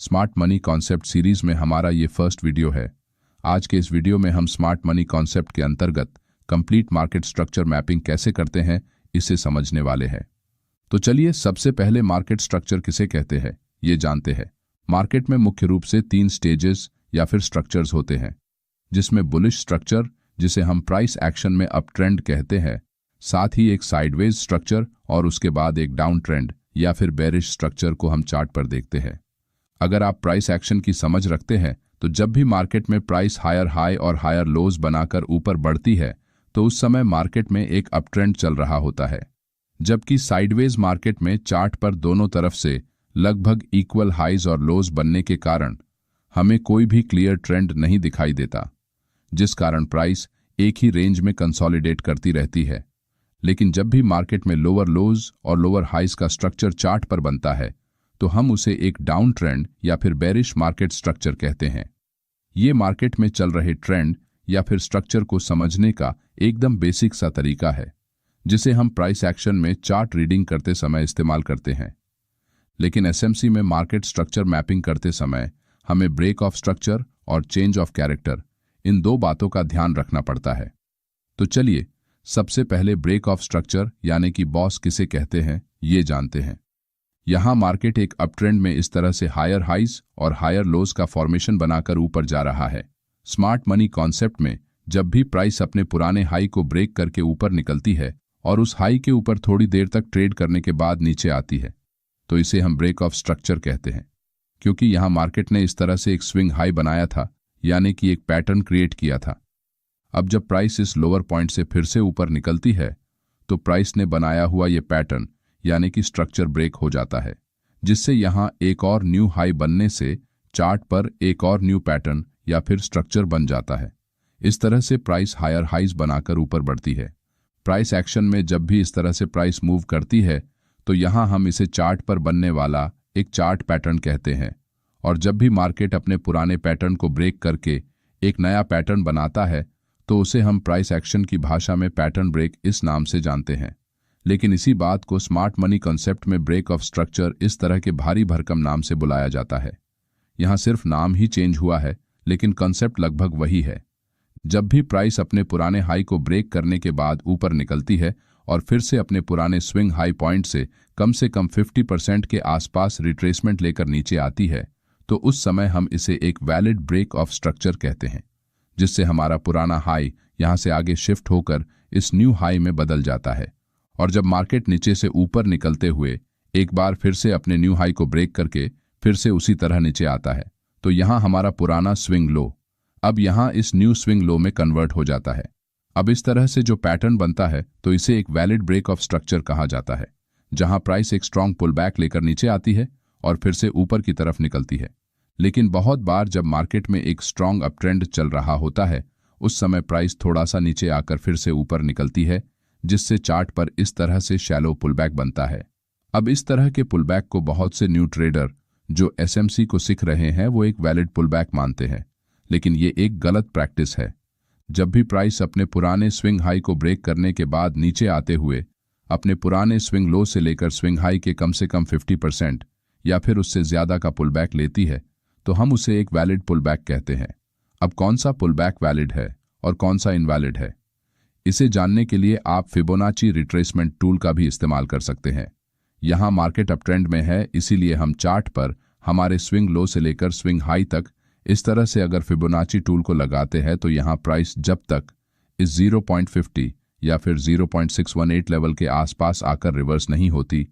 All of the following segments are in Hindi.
स्मार्ट मनी कॉन्सेप्ट सीरीज में हमारा ये फर्स्ट वीडियो है। आज के इस वीडियो में हम स्मार्ट मनी कॉन्सेप्ट के अंतर्गत कंप्लीट मार्केट स्ट्रक्चर मैपिंग कैसे करते हैं इसे समझने वाले हैं। तो चलिए सबसे पहले मार्केट स्ट्रक्चर किसे कहते हैं ये जानते हैं। मार्केट में मुख्य रूप से 3 स्टेजेस या फिर स्ट्रक्चर्स होते हैं, जिसमें बुलिश स्ट्रक्चर जिसे हम प्राइस एक्शन में अप ट्रेंड कहते हैं, साथ ही एक साइडवेज स्ट्रक्चर और उसके बाद एक डाउन ट्रेंड या फिर बेरिश स्ट्रक्चर को हम चार्ट पर देखते हैं। अगर आप प्राइस एक्शन की समझ रखते हैं तो जब भी मार्केट में प्राइस हायर हाई और हायर लोज बनाकर ऊपर बढ़ती है तो उस समय मार्केट में एक अप ट्रेंड चल रहा होता है, जबकि साइडवेज मार्केट में चार्ट पर दोनों तरफ से लगभग इक्वल हाइज और लोज बनने के कारण हमें कोई भी क्लियर ट्रेंड नहीं दिखाई देता, जिस कारण प्राइस एक ही रेंज में कंसोलिडेट करती रहती है। लेकिन जब भी मार्केट में लोअर लोज और लोअर हाइज का स्ट्रक्चर चार्ट पर बनता है तो हम उसे एक डाउन ट्रेंड या फिर बेरिश मार्केट स्ट्रक्चर कहते हैं। ये मार्केट में चल रहे ट्रेंड या फिर स्ट्रक्चर को समझने का एकदम बेसिक सा तरीका है, जिसे हम प्राइस एक्शन में चार्ट रीडिंग करते समय इस्तेमाल करते हैं। लेकिन एसएमसी में मार्केट स्ट्रक्चर मैपिंग करते समय हमें ब्रेक ऑफ स्ट्रक्चर और चेंज ऑफ कैरेक्टर, इन 2 बातों का ध्यान रखना पड़ता है। तो चलिए सबसे पहले ब्रेक ऑफ स्ट्रक्चर यानी कि बॉस किसे कहते हैं ये जानते हैं। यहां मार्केट एक अप ट्रेंड में इस तरह से हायर हाइज और हायर लोज का फॉर्मेशन बनाकर ऊपर जा रहा है। स्मार्ट मनी कॉन्सेप्ट में जब भी प्राइस अपने पुराने हाई को ब्रेक करके ऊपर निकलती है और उस हाई के ऊपर थोड़ी देर तक ट्रेड करने के बाद नीचे आती है तो इसे हम ब्रेक ऑफ स्ट्रक्चर कहते हैं, क्योंकि यहां मार्केट ने इस तरह से एक स्विंग हाई बनाया था, यानी कि एक पैटर्न क्रिएट किया था। अब जब प्राइस इस लोअर पॉइंट से फिर से ऊपर निकलती है तो प्राइस ने बनाया हुआ ये पैटर्न यानी कि स्ट्रक्चर ब्रेक हो जाता है, जिससे यहां एक और न्यू हाई बनने से चार्ट पर एक और न्यू पैटर्न या फिर स्ट्रक्चर बन जाता है। इस तरह से प्राइस हायर हाइज बनाकर ऊपर बढ़ती है। प्राइस एक्शन में जब भी इस तरह से प्राइस मूव करती है तो यहां हम इसे चार्ट पर बनने वाला एक चार्ट पैटर्न कहते हैं, और जब भी मार्केट अपने पुराने पैटर्न को ब्रेक करके एक नया पैटर्न बनाता है तो उसे हम प्राइस एक्शन की भाषा में पैटर्न ब्रेक इस नाम से जानते हैं। लेकिन इसी बात को स्मार्ट मनी कॉन्सेप्ट में ब्रेक ऑफ स्ट्रक्चर इस तरह के भारी भरकम नाम से बुलाया जाता है। यहां सिर्फ नाम ही चेंज हुआ है, लेकिन कॉन्सेप्ट लगभग वही है। जब भी प्राइस अपने पुराने हाई को ब्रेक करने के बाद ऊपर निकलती है और फिर से अपने पुराने स्विंग हाई पॉइंट से कम 50% के आसपास रिट्रेसमेंट लेकर नीचे आती है तो उस समय हम इसे एक वैलिड ब्रेक ऑफ स्ट्रक्चर कहते हैं, जिससे हमारा पुराना हाई यहां से आगे शिफ्ट होकर इस न्यू हाई में बदल जाता है। और जब मार्केट नीचे से ऊपर निकलते हुए एक बार फिर से अपने न्यू हाई को ब्रेक करके फिर से उसी तरह नीचे आता है तो यहां हमारा पुराना स्विंग लो अब यहां इस न्यू स्विंग लो में कन्वर्ट हो जाता है। अब इस तरह से जो पैटर्न बनता है तो इसे एक वैलिड ब्रेक ऑफ स्ट्रक्चर कहा जाता है, जहां प्राइस एक स्ट्रांग पुल बैक लेकर नीचे आती है और फिर से ऊपर की तरफ निकलती है। लेकिन बहुत बार जब मार्केट में एक स्ट्रांग अप ट्रेंड चल रहा होता है उस समय प्राइस थोड़ा सा नीचे आकर फिर से ऊपर निकलती है, जिससे चार्ट पर इस तरह से शैलो पुलबैक बनता है। अब इस तरह के पुलबैक को बहुत से न्यू ट्रेडर जो एसएमसी को सीख रहे हैं वो एक वैलिड पुलबैक मानते हैं, लेकिन ये एक गलत प्रैक्टिस है। जब भी प्राइस अपने पुराने स्विंग हाई को ब्रेक करने के बाद नीचे आते हुए अपने पुराने स्विंग लो से लेकर स्विंग हाई के कम से कम 50% या फिर उससे ज्यादा का पुलबैक लेती है तो हम उसे एक वैलिड पुलबैक कहते हैं। अब कौन सा पुलबैक वैलिड है और कौन सा इनवैलिड है, इसे जानने के लिए आप फिबोनाची रिट्रेसमेंट टूल का भी इस्तेमाल कर सकते हैं। यहां मार्केट अप ट्रेंड में है, इसीलिए हम चार्ट पर हमारे स्विंग लो से लेकर स्विंग हाई तक इस तरह से अगर फिबोनाची टूल को लगाते हैं तो यहां प्राइस जब तक इस 0.50 या फिर 0.618 लेवल के आसपास आकर रिवर्स नहीं होती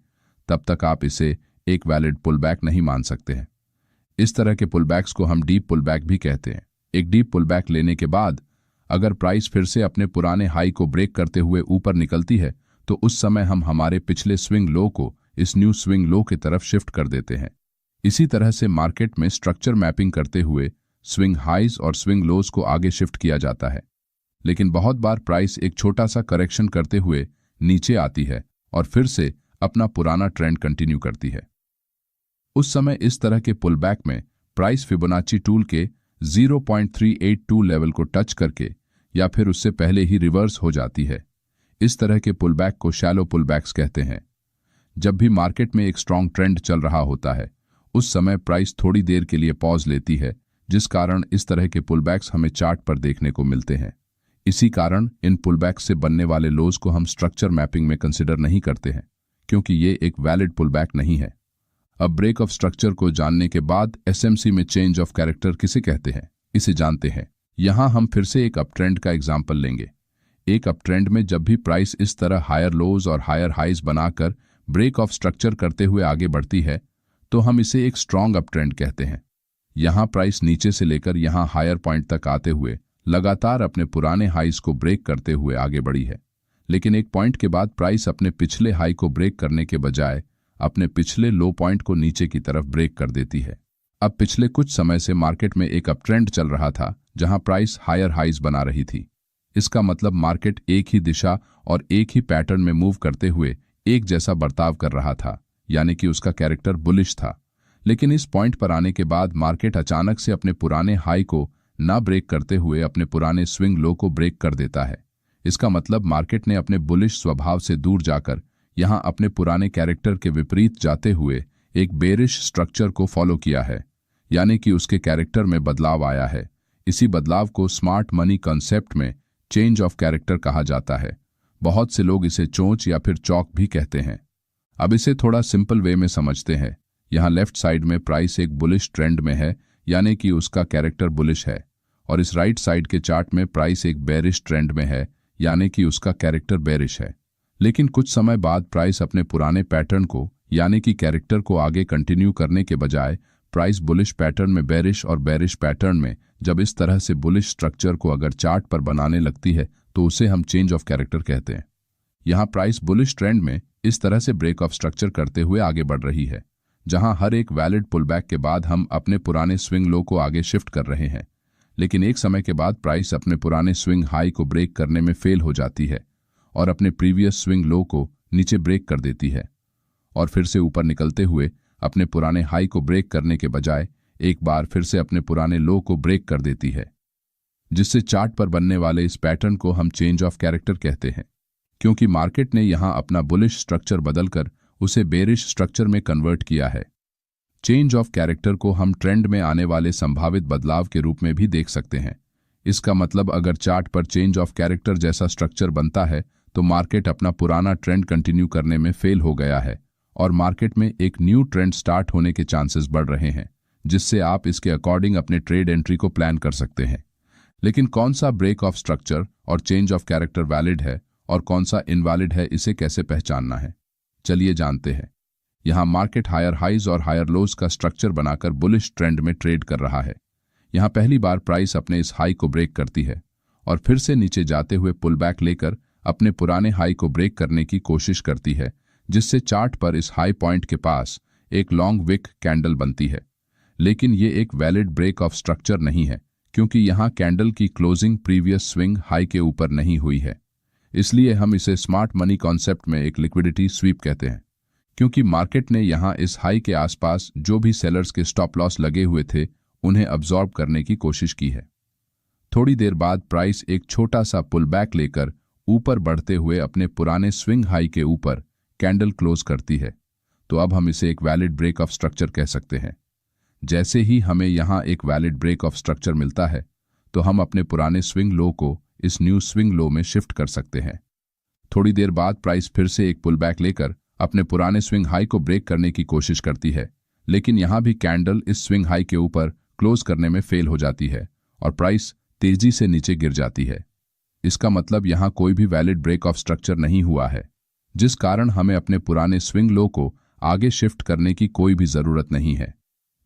तब तक आप इसे एक वैलिड पुलबैक नहीं मान सकते हैं। इस तरह के पुलबैक्स को हम डीप पुलबैक भी कहते हैं। एक डीप पुलबैक लेने के बाद अगर प्राइस फिर से अपने पुराने हाई को ब्रेक करते हुए ऊपर निकलती है तो उस समय हम हमारे पिछले स्विंग लो को इस न्यू स्विंग लो की तरफ शिफ्ट कर देते हैं। इसी तरह से मार्केट में स्ट्रक्चर मैपिंग करते हुए स्विंग हाइज और स्विंग लोज को आगे शिफ्ट किया जाता है, लेकिन बहुत बार प्राइस एक छोटा सा करेक्शन करते हुए नीचे आती है और फिर से अपना पुराना ट्रेंड कंटिन्यू करती है। उस समय इस तरह के पुलबैक में प्राइस फिबोनाची टूल के 0.382 लेवल को टच करके या फिर उससे पहले ही रिवर्स हो जाती है। इस तरह के पुलबैक को शैलो पुलबैक्स कहते हैं। जब भी मार्केट में एक स्ट्रांग ट्रेंड चल रहा होता है उस समय प्राइस थोड़ी देर के लिए पॉज लेती है, जिस कारण इस तरह के पुलबैक्स हमें चार्ट पर देखने को मिलते हैं। इसी कारण इन पुलबैक्स से बनने वाले लोज को हम स्ट्रक्चर मैपिंग में कंसिडर नहीं करते हैं, क्योंकि ये एक वैलिड पुलबैक नहीं है। अब ब्रेक ऑफ स्ट्रक्चर को जानने के बाद एसएमसी में चेंज ऑफ कैरेक्टर किसे कहते हैं, इसे जानते हैं। यहां हम फिर से एक अपट्रेंड का एग्जाम्पल लेंगे। एक अपट्रेंड में जब भी प्राइस इस तरह हायर लोज और हायर हाइज बनाकर ब्रेक ऑफ स्ट्रक्चर करते हुए आगे बढ़ती है, तो हम इसे एक स्ट्रॉन्ग अपट्रेंड कहते हैं। यहां प्राइस नीचे से लेकर यहां हायर पॉइंट तक आते हुए लगातार अपने पुराने हाइज को ब्रेक करते हुए आगे बढ़ी है, लेकिन एक पॉइंट के बाद प्राइस अपने पिछले हाई को ब्रेक करने के बजाय अपने पिछले लो पॉइंट को नीचे की तरफ ब्रेक कर देती है। अब पिछले कुछ समय से मार्केट में एक अपट्रेंड चल रहा था, जहां प्राइस हायर हाइज बना रही थी। इसका मतलब मार्केट एक ही दिशा और एक ही पैटर्न में मूव करते हुए एक जैसा बर्ताव कर रहा था, यानी कि उसका कैरेक्टर बुलिश था। लेकिन इस पॉइंट पर आने के बाद मार्केट अचानक से अपने पुराने हाई को ना ब्रेक करते हुए अपने पुराने स्विंग लो को ब्रेक कर देता है। इसका मतलब मार्केट ने अपने बुलिश स्वभाव से दूर जाकर यहां अपने पुराने कैरेक्टर के विपरीत जाते हुए एक बेरिश स्ट्रक्चर को फॉलो किया है, यानी कि उसके कैरेक्टर में बदलाव आया है। इसी बदलाव को स्मार्ट मनी कॉन्सेप्ट में चेंज ऑफ कैरेक्टर कहा जाता है। बहुत से लोग इसे चोंच या फिर चौक भी कहते हैं। अब इसे थोड़ा सिंपल वे में समझते हैं। यहाँ लेफ्ट साइड में प्राइस एक बुलिश ट्रेंड में है, यानी कि उसका कैरेक्टर बुलिश है, और इस राइट साइड के चार्ट में प्राइस एक बेरिश ट्रेंड में है, यानी कि उसका कैरेक्टर बेरिश है। लेकिन कुछ समय बाद प्राइस अपने पुराने पैटर्न को, यानी कि कैरेक्टर को आगे कंटिन्यू करने के बजाय प्राइस बुलिश पैटर्न में बेरिश और बेरिश पैटर्न में जब इस तरह से बुलिश स्ट्रक्चर को अगर चार्ट पर बनाने लगती है, तो उसे हम चेंज ऑफ कैरेक्टर कहते हैं। यहाँ प्राइस बुलिश ट्रेंड में इस तरह से ब्रेक ऑफ स्ट्रक्चर करते हुए आगे बढ़ रही है, जहां हर एक वैलिड पुलबैक के बाद हम अपने पुराने स्विंग लो को आगे शिफ्ट कर रहे हैं। लेकिन एक समय के बाद प्राइस अपने पुराने स्विंग हाई को ब्रेक करने में फेल हो जाती है और अपने प्रीवियस स्विंग लो को नीचे ब्रेक कर देती है, और फिर से ऊपर निकलते हुए अपने पुराने हाई को ब्रेक करने के बजाय एक बार फिर से अपने पुराने लो को ब्रेक कर देती है, जिससे चार्ट पर बनने वाले इस पैटर्न को हम चेंज ऑफ कैरेक्टर कहते हैं। क्योंकि मार्केट ने यहां अपना बुलिश स्ट्रक्चर बदलकर उसे बेरिश स्ट्रक्चर में कन्वर्ट किया है। चेंज ऑफ कैरेक्टर को हम ट्रेंड में आने वाले संभावित बदलाव के रूप में भी देख सकते हैं। इसका मतलब अगर चार्ट पर चेंज ऑफ कैरेक्टर जैसा स्ट्रक्चर बनता है, तो मार्केट अपना पुराना ट्रेंड कंटिन्यू करने में फेल हो गया है और मार्केट में एक न्यू ट्रेंड स्टार्ट होने के चांसेस बढ़ रहे हैं, जिससे आप इसके अकॉर्डिंग अपने ट्रेड एंट्री को प्लान कर सकते हैं। लेकिन कौन सा ब्रेक ऑफ स्ट्रक्चर और चेंज ऑफ कैरेक्टर वैलिड है और कौन सा इनवैलिड है, इसे कैसे पहचानना है, चलिए जानते हैं। यहां मार्केट हायर हाइज और हायर लोज का स्ट्रक्चर बनाकर बुलिश ट्रेंड में ट्रेड कर रहा है। यहां पहली बार प्राइस अपने इस हाई को ब्रेक करती है और फिर से नीचे जाते हुए पुल बैक लेकर अपने पुराने हाई को ब्रेक करने की कोशिश करती है, जिससे चार्ट पर इस हाई पॉइंट के पास एक लॉन्ग विक कैंडल बनती है। लेकिन ये एक वैलिड ब्रेक ऑफ स्ट्रक्चर नहीं है, क्योंकि यहां कैंडल की क्लोजिंग प्रीवियस स्विंग हाई के ऊपर नहीं हुई है। इसलिए हम इसे स्मार्ट मनी कॉन्सेप्ट में एक लिक्विडिटी स्वीप कहते हैं, क्योंकि मार्केट ने यहां इस हाई के आसपास जो भी सेलर्स के स्टॉप लॉस लगे हुए थे, उन्हें अब्जॉर्ब करने की कोशिश की है। थोड़ी देर बाद प्राइस एक छोटा सा पुल बैक लेकर ऊपर बढ़ते हुए अपने पुराने स्विंग हाई के ऊपर कैंडल क्लोज करती है, तो अब हम इसे एक वैलिड ब्रेक ऑफ स्ट्रक्चर कह सकते हैं। जैसे ही हमें यहां एक वैलिड ब्रेक ऑफ स्ट्रक्चर मिलता है, तो हम अपने पुराने स्विंग लो को इस न्यू स्विंग लो में शिफ्ट कर सकते हैं। थोड़ी देर बाद प्राइस फिर से एक पुल बैक लेकर अपने पुराने स्विंग हाई को ब्रेक करने की कोशिश करती है, लेकिन यहां भी कैंडल इस स्विंग हाई के ऊपर क्लोज करने में फेल हो जाती है और प्राइस तेजी से नीचे गिर जाती है। इसका मतलब यहां कोई भी वैलिड ब्रेक ऑफ स्ट्रक्चर नहीं हुआ है, जिस कारण हमें अपने पुराने स्विंग लो को आगे शिफ्ट करने की कोई भी जरूरत नहीं है।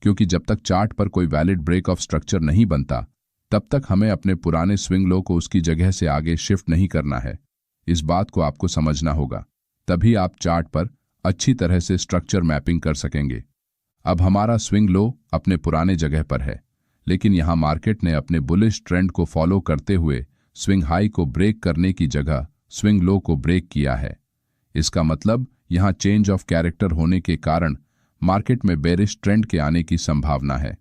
क्योंकि जब तक चार्ट पर कोई वैलिड ब्रेक ऑफ स्ट्रक्चर नहीं बनता, तब तक हमें अपने पुराने स्विंग लो को उसकी जगह से आगे शिफ्ट नहीं करना है। इस बात को आपको समझना होगा, तभी आप चार्ट पर अच्छी तरह से स्ट्रक्चर मैपिंग कर सकेंगे। अब हमारा स्विंग लो अपने पुराने जगह पर है, लेकिन यहां मार्केट ने अपने बुलिश ट्रेंड को फॉलो करते हुए स्विंग हाई को ब्रेक करने की जगह स्विंग लो को ब्रेक किया है। इसका मतलब यहां चेंज ऑफ कैरेक्टर होने के कारण मार्केट में बेरिश ट्रेंड के आने की संभावना है।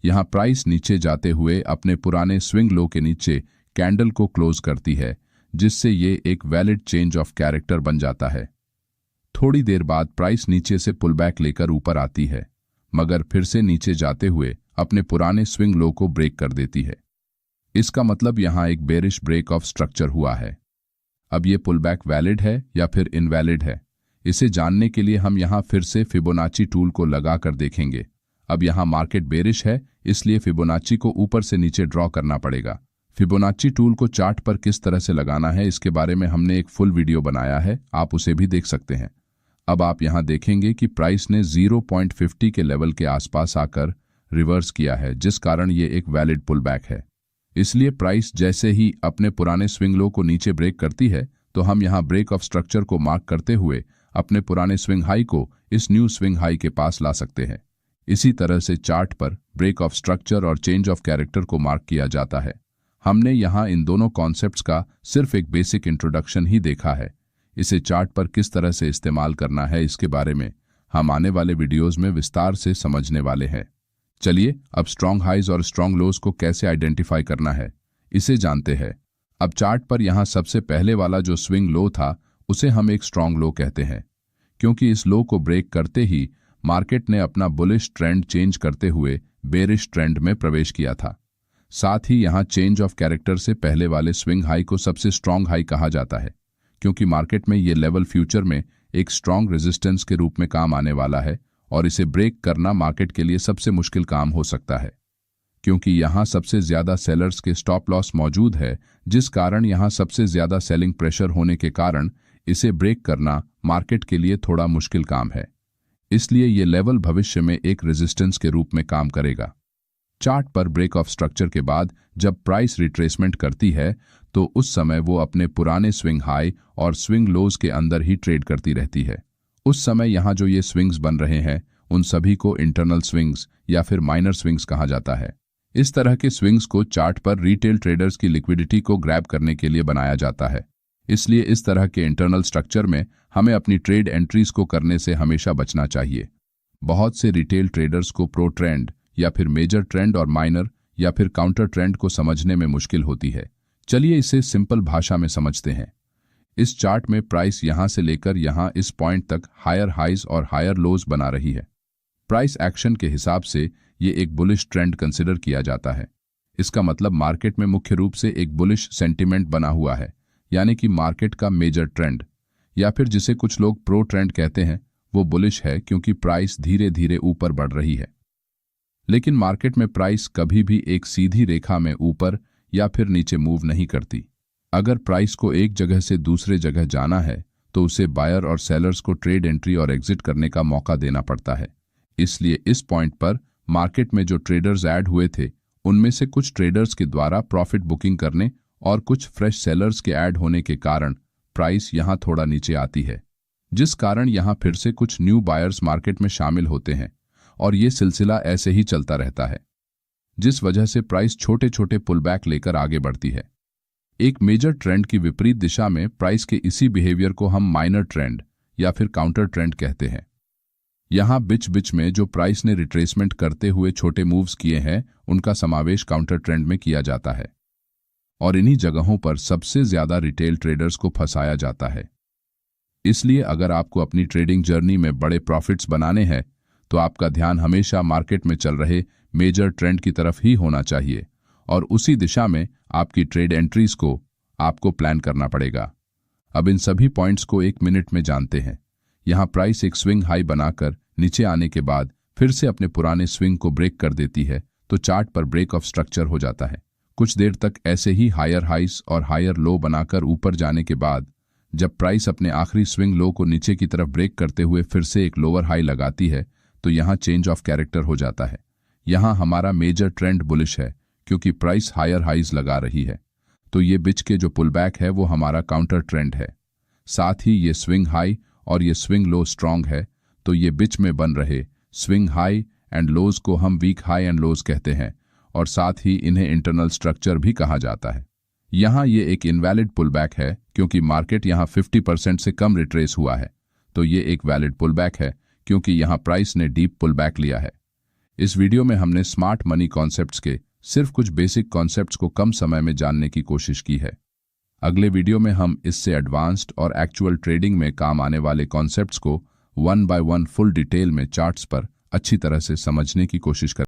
यहां प्राइस नीचे जाते हुए अपने पुराने स्विंग लो के नीचे कैंडल को क्लोज करती है, जिससे ये एक वैलिड चेंज ऑफ कैरेक्टर बन जाता है। थोड़ी देर बाद प्राइस नीचे से पुल बैक लेकर ऊपर आती है। मगर फिर से नीचे जाते हुए अपने पुराने स्विंग लो को ब्रेक कर देती है। इसका मतलब यहाँ एक बेरिश ब्रेक ऑफ स्ट्रक्चर हुआ है। अब ये पुलबैक वैलिड है या फिर इनवैलिड है, इसे जानने के लिए हम यहाँ फिर से फिबोनाची टूल को लगाकर देखेंगे। अब यहाँ मार्केट बेरिश है, इसलिए फिबोनाची को ऊपर से नीचे ड्रॉ करना पड़ेगा। फिबोनाची टूल को चार्ट पर किस तरह से लगाना है इसके बारे में हमने एक फुल वीडियो बनाया है, आप उसे भी देख सकते हैं। अब आप यहाँ देखेंगे कि प्राइस ने 0.50 के लेवल के आसपास आकर रिवर्स किया है, जिस कारण ये एक वैलिड पुलबैक है। इसलिए प्राइस जैसे ही अपने पुराने स्विंग लो को नीचे ब्रेक करती है तो हम यहाँ ब्रेक ऑफ स्ट्रक्चर को मार्क करते हुए अपने पुराने स्विंग हाई को इस न्यू स्विंग हाई के पास ला सकते हैं। इसी तरह से चार्ट पर ब्रेक ऑफ स्ट्रक्चर और चेंज ऑफ कैरेक्टर को मार्क किया जाता है। हमने यहाँ इन दोनों कॉन्सेप्ट्स का सिर्फ एक बेसिक इंट्रोडक्शन ही देखा है। इसे चार्ट पर किस तरह से इस्तेमाल करना है इसके बारे में हम आने वाले वीडियोज़ में विस्तार से समझने वाले हैं। चलिए अब स्ट्रॉन्ग हाइज और स्ट्रॉन्ग लोज को कैसे आइडेंटिफाई करना है इसे जानते हैं। अब चार्ट पर यहाँ सबसे पहले वाला जो स्विंग लो था उसे हम एक स्ट्रॉन्ग लो कहते हैं, क्योंकि इस लो को ब्रेक करते ही मार्केट ने अपना बुलिश ट्रेंड चेंज करते हुए बेरिश ट्रेंड में प्रवेश किया था। साथ ही यहाँ चेंज ऑफ कैरेक्टर से पहले वाले स्विंग हाई को सबसे स्ट्रॉन्ग हाई कहा जाता है, क्योंकि मार्केट में ये लेवल फ्यूचर में एक स्ट्रॉन्ग रेजिस्टेंस के रूप में काम आने वाला है और इसे ब्रेक करना मार्केट के लिए सबसे मुश्किल काम हो सकता है, क्योंकि यहाँ सबसे ज्यादा सेलर्स के स्टॉप लॉस मौजूद है, जिस कारण यहाँ सबसे ज्यादा सेलिंग प्रेशर होने के कारण इसे ब्रेक करना मार्केट के लिए थोड़ा मुश्किल काम है। इसलिए ये लेवल भविष्य में एक रेजिस्टेंस के रूप में काम करेगा। चार्ट पर ब्रेक ऑफ स्ट्रक्चर के बाद जब प्राइस रिट्रेसमेंट करती है तो उस समय वो अपने पुराने स्विंग हाई और स्विंग लोज के अंदर ही ट्रेड करती रहती है। उस समय यहाँ जो ये स्विंग्स बन रहे हैं उन सभी को इंटरनल स्विंग्स या फिर माइनर स्विंग्स कहा जाता है। इस तरह के स्विंग्स को चार्ट पर रिटेल ट्रेडर्स की लिक्विडिटी को ग्रैब करने के लिए बनाया जाता है। इसलिए इस तरह के इंटरनल स्ट्रक्चर में हमें अपनी ट्रेड एंट्रीज को करने से हमेशा बचना चाहिए। बहुत से रिटेल ट्रेडर्स को प्रो ट्रेंड या फिर मेजर ट्रेंड और माइनर या फिर काउंटर ट्रेंड को समझने में मुश्किल होती है। चलिए इसे सिंपल भाषा में समझते हैं। इस चार्ट में प्राइस यहां से लेकर यहां इस पॉइंट तक हायर हाइज और हायर लोज बना रही है। प्राइस एक्शन के हिसाब से ये एक बुलिश ट्रेंड कंसिडर किया जाता है। इसका मतलब मार्केट में मुख्य रूप से एक बुलिश सेंटिमेंट बना हुआ है, यानी कि मार्केट का मेजर ट्रेंड या फिर जिसे कुछ लोग प्रो ट्रेंड कहते हैं वो बुलिश है, क्योंकि प्राइस धीरे धीरे ऊपर बढ़ रही है। लेकिन मार्केट में प्राइस कभी भी एक सीधी रेखा में ऊपर या फिर नीचे मूव नहीं करती। अगर प्राइस को एक जगह से दूसरे जगह जाना है तो उसे बायर और सेलर्स को ट्रेड एंट्री और एग्जिट करने का मौका देना पड़ता है। इसलिए इस पॉइंट पर मार्केट में जो ट्रेडर्स ऐड हुए थे उनमें से कुछ ट्रेडर्स के द्वारा प्रॉफिट बुकिंग करने और कुछ फ्रेश सेलर्स के ऐड होने के कारण प्राइस यहां थोड़ा नीचे आती है, जिस कारण यहां फिर से कुछ न्यू बायर्स मार्केट में शामिल होते हैं और ये सिलसिला ऐसे ही चलता रहता है, जिस वजह से प्राइस छोटे छोटे पुलबैक लेकर आगे बढ़ती है। एक मेजर ट्रेंड की विपरीत दिशा में प्राइस के इसी बिहेवियर को हम माइनर ट्रेंड या फिर काउंटर ट्रेंड कहते हैं। यहाँ बीच बीच में जो प्राइस ने रिट्रेसमेंट करते हुए छोटे मूव्स किए हैं उनका समावेश काउंटर ट्रेंड में किया जाता है और इन्हीं जगहों पर सबसे ज्यादा रिटेल ट्रेडर्स को फंसाया जाता है। इसलिए अगर आपको अपनी ट्रेडिंग जर्नी में बड़े प्रॉफिट्स बनाने हैं तो आपका ध्यान हमेशा मार्केट में चल रहे मेजर ट्रेंड की तरफ ही होना चाहिए और उसी दिशा में आपकी ट्रेड एंट्रीज को आपको प्लान करना पड़ेगा। अब इन सभी पॉइंट्स को एक मिनट में जानते हैं। यहाँ प्राइस एक स्विंग हाई बनाकर नीचे आने के बाद फिर से अपने पुराने स्विंग को ब्रेक कर देती है तो चार्ट पर ब्रेक ऑफ स्ट्रक्चर हो जाता है। कुछ देर तक ऐसे ही हायर हाइस और हायर लो बनाकर ऊपर जाने के बाद जब प्राइस अपने आखिरी स्विंग लो को नीचे की तरफ ब्रेक करते हुए फिर से एक लोअर हाई लगाती है तो यहाँ चेंज ऑफ कैरेक्टर हो जाता है। यहाँ हमारा मेजर ट्रेंड बुलिश है क्योंकि प्राइस हायर हाइज लगा रही है, तो ये बीच के जो पुलबैक है वो हमारा काउंटर ट्रेंड है। साथ ही ये स्विंग हाई और ये स्विंग लो स्ट्रॉन्ग है, तो ये बीच में बन रहे स्विंग हाई एंड लोज को हम वीक हाई एंड लोज कहते हैं और साथ ही इन्हें इंटरनल स्ट्रक्चर भी कहा जाता है। यहाँ ये एक इनवैलिड पुलबैक है क्योंकि मार्केट यहाँ 50% से कम रिट्रेस हुआ है, तो ये एक वैलिड पुलबैक है क्योंकि यहाँ प्राइस ने डीप पुलबैक लिया है। इस वीडियो में हमने स्मार्ट मनी कॉन्सेप्ट्स के सिर्फ कुछ बेसिक कॉन्सेप्ट्स को कम समय में जानने की कोशिश की है। अगले वीडियो में हम इससे एडवांस्ड और एक्चुअल ट्रेडिंग में काम आने वाले कॉन्सेप्ट्स को 1 बाय 1 फुल डिटेल में चार्ट्स पर अच्छी तरह से समझने की कोशिश करें।